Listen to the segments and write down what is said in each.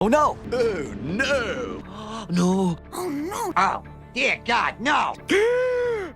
Oh no! Oh no! No! Oh no! Oh, dear God, no! Here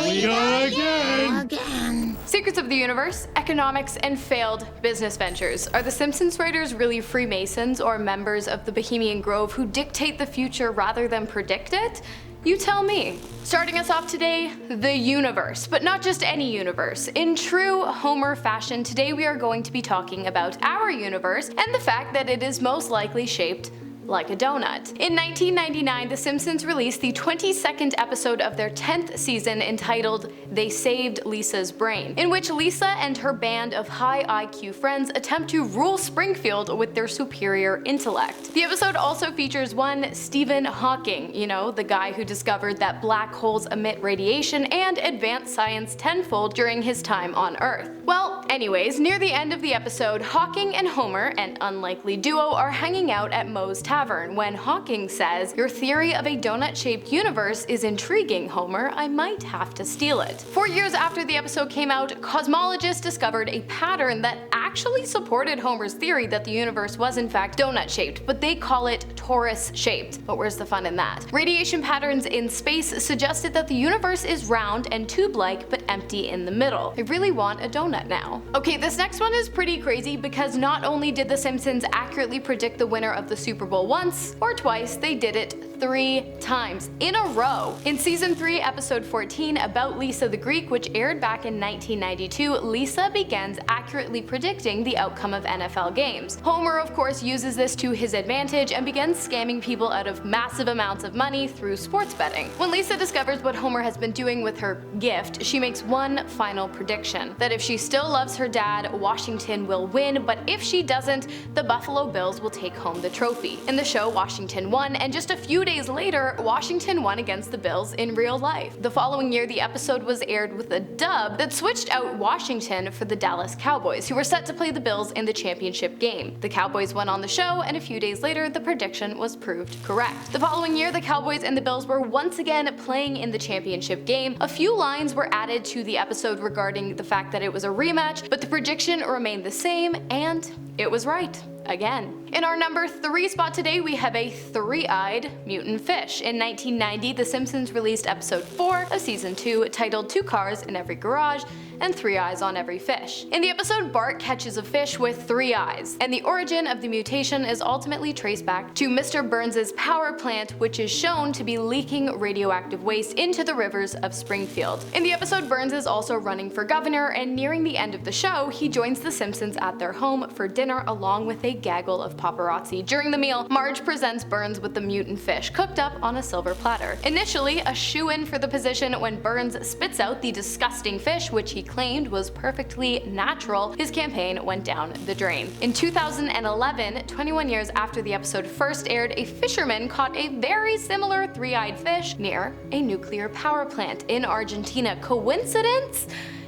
we go again! Secrets of the Universe, Economics, and Failed Business Ventures. Are the Simpsons writers really Freemasons or members of the Bohemian Grove who dictate the future rather than predict it? You tell me. Starting us off today, the universe, but not just any universe. In true Homer fashion, today we are going to be talking about our universe and the fact that it is most likely shaped like a donut. In 1999, The Simpsons released the 22nd episode of their 10th season entitled They Saved Lisa's Brain, in which Lisa and her band of high IQ friends attempt to rule Springfield with their superior intellect. The episode also features one Stephen Hawking, you know, the guy who discovered that black holes emit radiation and advanced science tenfold during his time on Earth. Well, anyways, near the end of the episode, Hawking and Homer, an unlikely duo, are hanging out at Moe's Tavern when Hawking says, "Your theory of a donut-shaped universe is intriguing, Homer. I might have to steal it." 4 years after the episode came out, cosmologists discovered a pattern that actually supported Homer's theory that the universe was in fact donut-shaped, but they call it torus-shaped. But where's the fun in that? Radiation patterns in space suggested that the universe is round and tube-like but empty in the middle. I really want a donut now. Okay, this next one is pretty crazy because not only did The Simpsons accurately predict the winner of the Super Bowl once or twice, they did it 3 times in a row. In season 3, episode 14, About Lisa the Greek, which aired back in 1992, Lisa begins accurately predicting the outcome of NFL games. Homer, of course, uses this to his advantage and begins scamming people out of massive amounts of money through sports betting. When Lisa discovers what Homer has been doing with her gift, she makes one final prediction: that if she still loves her dad, Washington will win, but if she doesn't, the Buffalo Bills will take home the trophy. In the show, Washington won, and just a few days later, Washington won against the Bills in real life. The following year, the episode was aired with a dub that switched out Washington for the Dallas Cowboys, who were set to play the Bills in the championship game. The Cowboys went on the show, and a few days later, the prediction was proved correct. The following year, the Cowboys and the Bills were once again playing in the championship game. A few lines were added to the episode regarding the fact that it was a rematch, but the prediction remained the same, and it was right. Again. In our number 3 spot today, we have a 3-eyed mutant fish. In 1990, The Simpsons released episode 4 of season 2, titled 2 Cars in Every Garage and 3 Eyes on Every Fish. In the episode, Bart catches a fish with 3 eyes, and the origin of the mutation is ultimately traced back to Mr. Burns' power plant, which is shown to be leaking radioactive waste into the rivers of Springfield. In the episode, Burns is also running for governor, and nearing the end of the show, he joins the Simpsons at their home for dinner along with a gaggle of paparazzi. During the meal, Marge presents Burns with the mutant fish cooked up on a silver platter. Initially a shoo-in for the position, when Burns spits out the disgusting fish, which he claimed was perfectly natural, his campaign went down the drain. In 2011, 21 years after the episode first aired, a fisherman caught a very similar 3-eyed fish near a nuclear power plant in Argentina. Coincidence?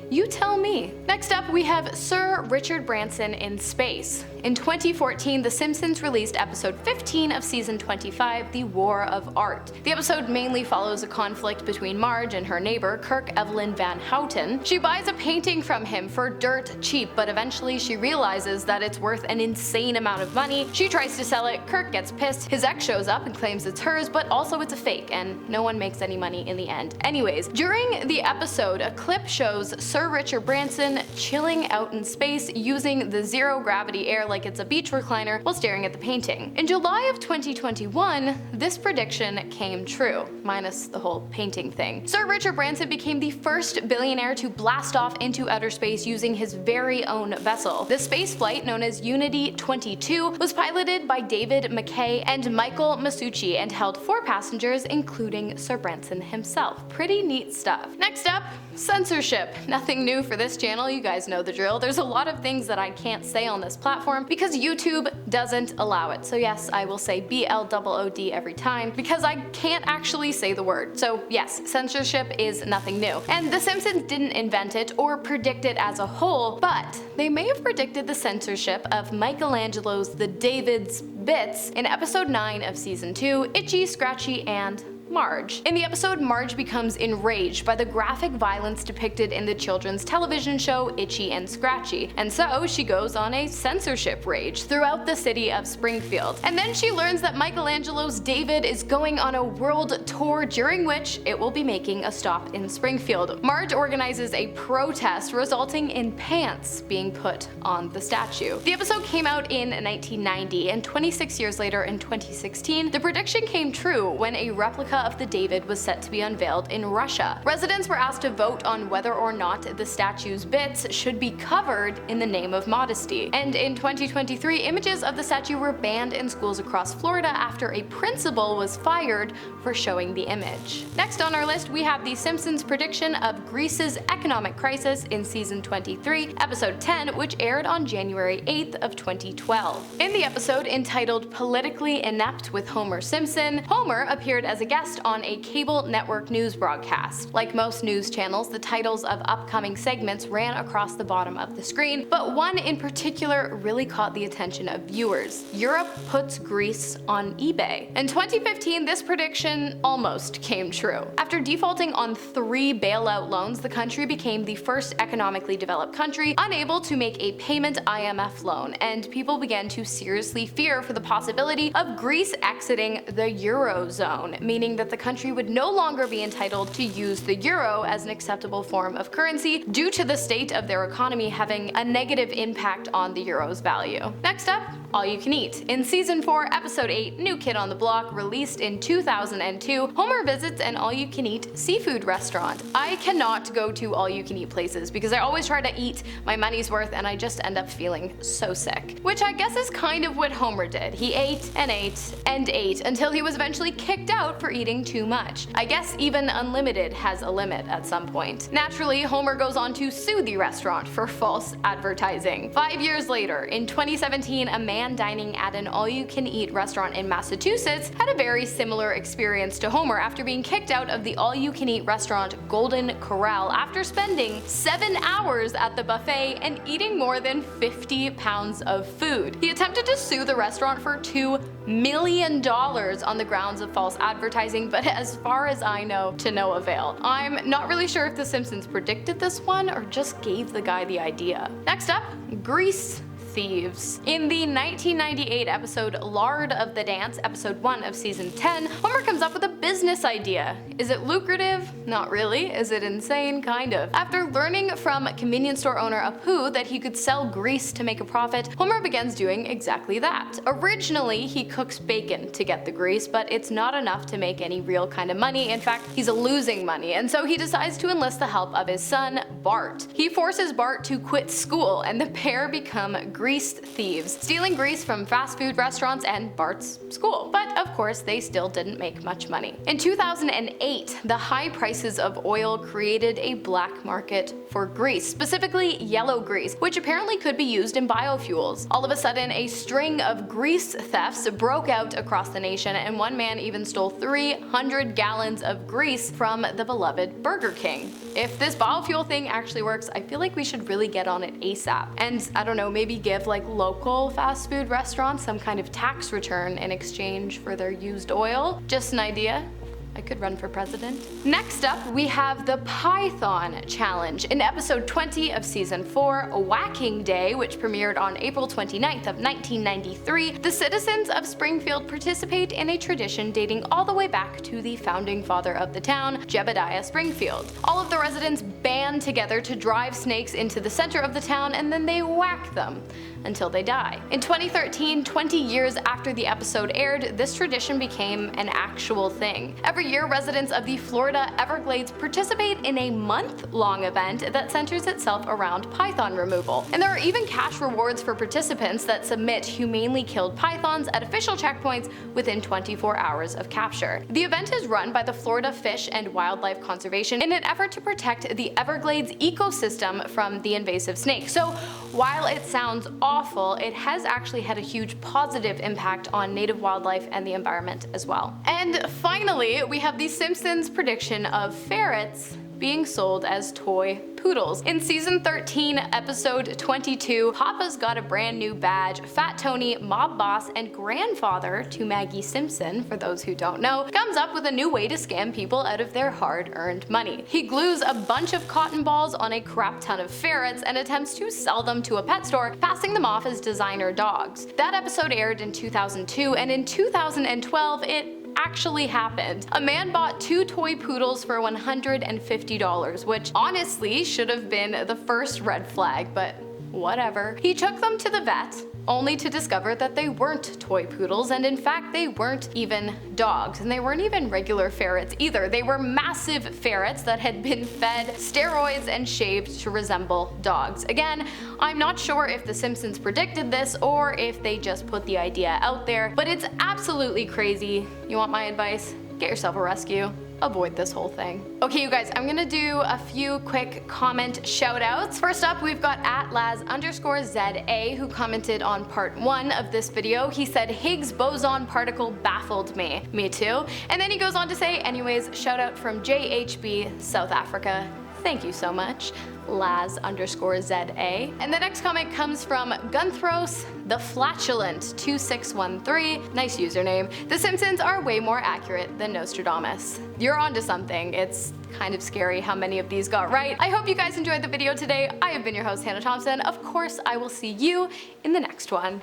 You tell me. Next up, we have Sir Richard Branson in space. In 2014, The Simpsons released episode 15 of season 25, The War of Art. The episode mainly follows a conflict between Marge and her neighbor, Kirk Evelyn Van Houten. She buys a painting from him for dirt cheap, but eventually she realizes that it's worth an insane amount of money. She tries to sell it, Kirk gets pissed, his ex shows up and claims it's hers, but also it's a fake, and no one makes any money in the end. Anyways, during the episode, a clip shows Sir Richard Branson chilling out in space using the zero-gravity air like it's a beach recliner while staring at the painting. In July of 2021, this prediction came true, minus the whole painting thing. Sir Richard Branson became the first billionaire to blast off into outer space using his very own vessel. The space flight, known as Unity 22, was piloted by David McKay and Michael Masucci and held 4 passengers, including Sir Branson himself. Pretty neat stuff. Next up, censorship. Nothing new for this channel, you guys know the drill. There's a lot of things that I can't say on this platform because YouTube doesn't allow it. So yes, I will say BLOOD every time because I can't actually say the word. So yes, censorship is nothing new. And The Simpsons didn't invent it or predict it as a whole, but they may have predicted the censorship of Michelangelo's The David's Bits in episode 9 of season 2, Itchy, Scratchy, and Marge. In the episode, Marge becomes enraged by the graphic violence depicted in the children's television show Itchy and Scratchy, and so she goes on a censorship rage throughout the city of Springfield. And then she learns that Michelangelo's David is going on a world tour, during which it will be making a stop in Springfield. Marge organizes a protest, resulting in pants being put on the statue. The episode came out in 1990, and 26 years later in 2016, the prediction came true when a replica of the David was set to be unveiled in Russia. Residents were asked to vote on whether or not the statue's bits should be covered in the name of modesty. And in 2023, images of the statue were banned in schools across Florida after a principal was fired for showing the image. Next on our list, we have the Simpsons prediction of Greece's economic crisis in season 23, episode 10, which aired on January 8th of 2012. In the episode entitled Politically Inept with Homer Simpson, Homer appeared as a guest on a cable network news broadcast. Like most news channels, the titles of upcoming segments ran across the bottom of the screen, but one in particular really caught the attention of viewers. Europe puts Greece on eBay. In 2015, this prediction almost came true. After defaulting on 3 bailout loans, the country became the first economically developed country unable to make a payment IMF loan, and people began to seriously fear for the possibility of Greece exiting the Eurozone, meaning that the country would no longer be entitled to use the euro as an acceptable form of currency due to the state of their economy having a negative impact on the euro's value. Next up, All You Can Eat. In season 4, episode 8, New Kid on the Block, released in 2002, Homer visits an all-you-can-eat seafood restaurant. I cannot go to all-you-can-eat places because I always try to eat my money's worth and I just end up feeling so sick. Which I guess is kind of what Homer did. He ate and ate and ate until he was eventually kicked out for eating too much. I guess even unlimited has a limit at some point. Naturally, Homer goes on to sue the restaurant for false advertising. 5 years later, in 2017, a man dining at an all-you-can-eat restaurant in Massachusetts had a very similar experience to Homer after being kicked out of the all-you-can-eat restaurant Golden Corral after spending 7 hours at the buffet and eating more than 50 pounds of food. He attempted to sue the restaurant for $2 million on the grounds of false advertising, but as far as I know, to no avail. I'm not really sure if The Simpsons predicted this one or just gave the guy the idea. Next up, Grease thieves. In the 1998 episode Lard of the Dance, episode 1 of season 10, Homer comes up with a business idea. Is it lucrative? Not really. Is it insane? Kind of. After learning from convenience store owner Apu that he could sell grease to make a profit, Homer begins doing exactly that. Originally, he cooks bacon to get the grease, but it's not enough to make any real kind of money. In fact, he's losing money, and so he decides to enlist the help of his son, Bart. He forces Bart to quit school, and the pair become grease thieves, stealing grease from fast food restaurants and Bart's school. But of course, they still didn't make much money. In 2008, the high prices of oil created a black market for grease, specifically yellow grease, which apparently could be used in biofuels. All of a sudden, a string of grease thefts broke out across the nation, and one man even stole 300 gallons of grease from the beloved Burger King. If this biofuel thing actually works, I feel like we should really get on it ASAP. And I don't know, maybe give like local fast food restaurants some kind of tax return in exchange for their used oil. Just an idea. I could run for president. Next up, we have the Python Challenge. In episode 20 of season 4, Whacking Day, which premiered on April 29th of 1993, the citizens of Springfield participate in a tradition dating all the way back to the founding father of the town, Jebediah Springfield. All of the residents band together to drive snakes into the center of the town, and then they whack them until they die. In 2013, 20 years after the episode aired, this tradition became an actual thing. Every year, residents of the Florida Everglades participate in a month-long event that centers itself around python removal. And there are even cash rewards for participants that submit humanely killed pythons at official checkpoints within 24 hours of capture. The event is run by the Florida Fish and Wildlife Conservation in an effort to protect the Everglades ecosystem from the invasive snake. So while it sounds awful, it has actually had a huge positive impact on native wildlife and the environment as well. And finally, we have the Simpsons prediction of ferrets being sold as toy poodles. In season 13, episode 22, Papa's got a brand new badge. Fat Tony, mob boss, and grandfather to Maggie Simpson, for those who don't know, comes up with a new way to scam people out of their hard-earned money. He glues a bunch of cotton balls on a crap ton of ferrets and attempts to sell them to a pet store, passing them off as designer dogs. That episode aired in 2002, and in 2012 it actually happened. A man bought 2 toy poodles for $150, which honestly should have been the first red flag, but whatever. He took them to the vet, only to discover that they weren't toy poodles, and in fact they weren't even dogs, and they weren't even regular ferrets either. They were massive ferrets that had been fed steroids and shaved to resemble dogs. Again, I'm not sure if The Simpsons predicted this or if they just put the idea out there, but it's absolutely crazy. You want my advice? Get yourself a rescue. Avoid this whole thing. Okay, you guys, I'm gonna do a few quick comment shoutouts. First up, we've got @Laz_ZA, who commented on part 1 of this video. He said, Higgs boson particle baffled me. Me too. And then he goes on to say, anyways, shout out from JHB, South Africa. Thank you so much, Laz_ZA. And the next comment comes from Gunthros the Flatulent 2613. Nice username. The Simpsons are way more accurate than Nostradamus. You're onto something. It's kind of scary how many of these got right. I hope you guys enjoyed the video today. I have been your host, Hannah Thompson. Of course, I will see you in the next one.